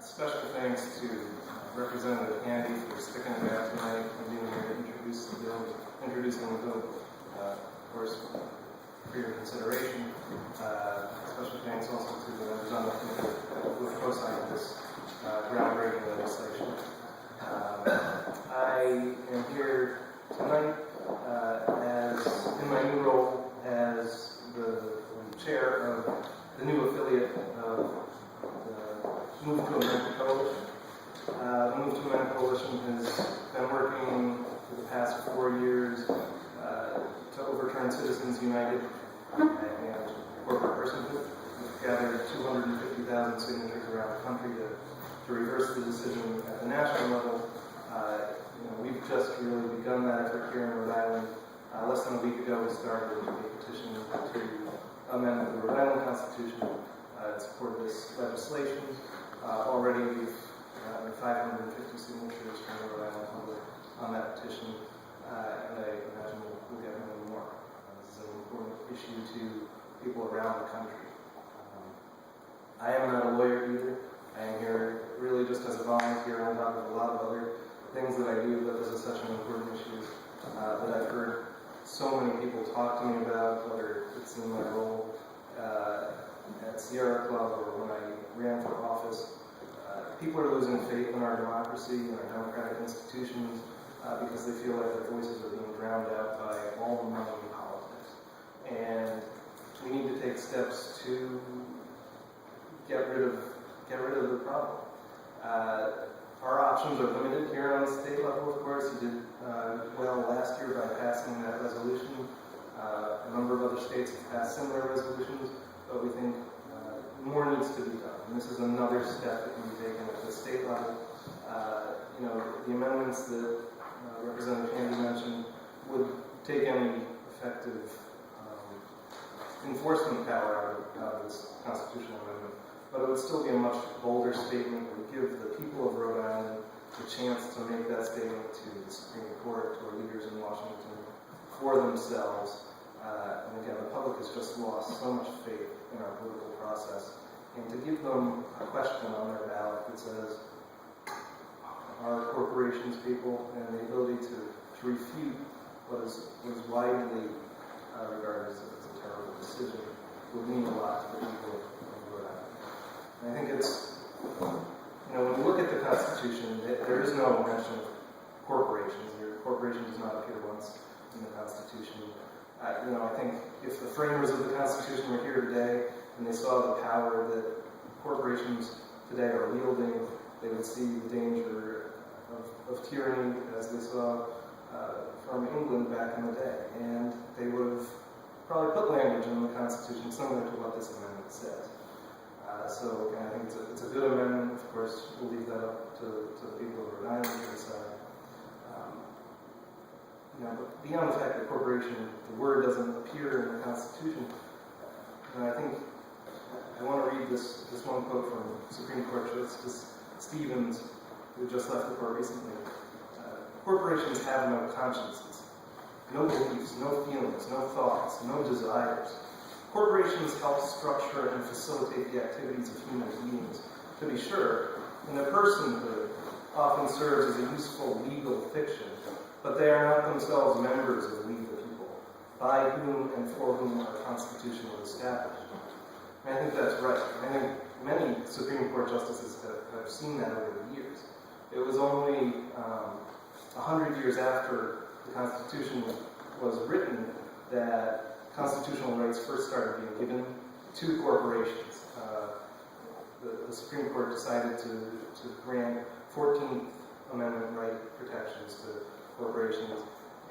Special thanks to Representative Handy for sticking it out tonight and being here to introducing the bill. Of course, for your consideration. Special thanks also to the members on the committee who have co-signed this groundbreaking legislation. I am here tonight as in my new role as the chair of the new affiliate of the Move to Amend Coalition. The Move to Amend Coalition has been working for the past 4 years to overturn Citizens United and corporate personhood. We've gathered 250,000 signatures around the country to reverse the decision at the national level. We've just really begun that effort here in Rhode Island. Less than a week ago, we started a petition to amend the Rhode Island Constitution in support of this legislation. Already we've gotten 550 signatures from the Rhode Island public on that petition, and I imagine we'll get many more. This is an important issue to people around the country. I am not a lawyer either. I am here really just as a volunteer on top of a lot of other things that I do, but this is such an important issue that I've heard so many people talk to me about, whether it's in my role at Sierra Club or when I ran for office. People are losing faith in our democracy and our democratic institutions because they feel like their voices are being drowned out by all the money in politics. And we need to take steps to get rid of the problem. Our options are limited here on the state level, of course. You did well last year by passing that resolution. A number of other states have passed similar resolutions, but we think more needs to be done. And this is another step that can be taken at the state level. The amendments that Representative Handy mentioned would take any effective enforcement power out of this constitutional amendment, but it would still be a much bolder statement. It would give the people of Rhode Island the chance to make that statement to the Supreme Court, to our leaders in Washington, for themselves. And again, the public has just lost so much faith in our political process. And to give them a question on their ballot that says, are corporations people, and the ability to refute what is widely regarded as a terrible decision would mean a lot to the people of Rhode Island. And I think it's, when you look at the Constitution, there is no mention of corporations. Corporation does not appear once in the Constitution. I think if the framers of the Constitution were here today and they saw the power that corporations today are wielding, they would see the danger of tyranny as they saw from England back in the day. And they would have probably put language in the Constitution similar to what this amendment says. So again, I think it's a good amendment. Of course, we'll leave that up to the people of Rhode Island to decide. But beyond the fact that corporation, the word doesn't appear in the Constitution, I think I want to read this one quote from Supreme Court Justice Stevens, who just left the court recently. Corporations have no consciences, no beliefs, no feelings, no thoughts, no desires. Corporations help structure and facilitate the activities of human beings. To be sure, and their personhood often serves as a useful legal fiction, but they are not themselves members of we the people, by whom and for whom our Constitution was established. And I think that's right. I think many Supreme Court justices have seen that over the years. It was only 100 years after the Constitution was written that constitutional rights first started being given to corporations. The Supreme Court decided to grant 14th Amendment right protections to corporations,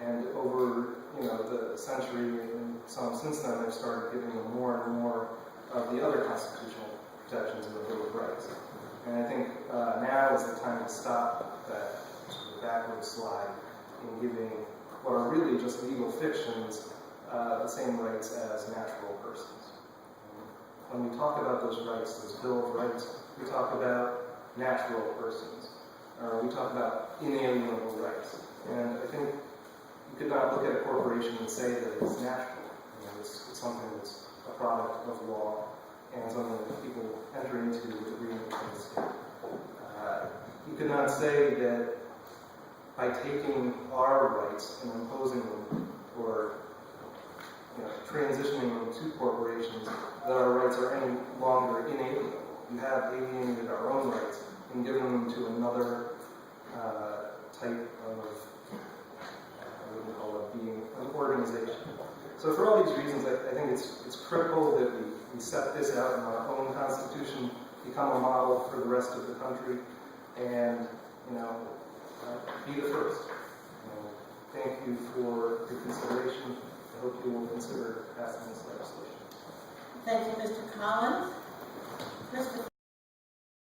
and over the century and some since then, they've started giving them more and more of the other constitutional protections in the Bill of Rights. And I think now is the time to stop that sort of backward slide in giving what are really just legal fictions the same rights as natural persons. When we talk about those rights, those Bill of Rights, we talk about natural persons, or we talk about inalienable rights. And I think you could not look at a corporation and say that it's natural. It's something that's a product of law and something that people enter into agreement with the state. did not say that by taking our rights and imposing them, or transitioning them to corporations, that our rights are any longer inalienable. You have alienated our own rights and given them to another type of, I wouldn't call it being, an organization. So for all these reasons, I think it's critical that we set this out in our own Constitution, become a model for the rest of the country, and be the first. Thank you for your consideration. I hope you will consider passing this legislation. Thank you, Mr. Collins. Mr.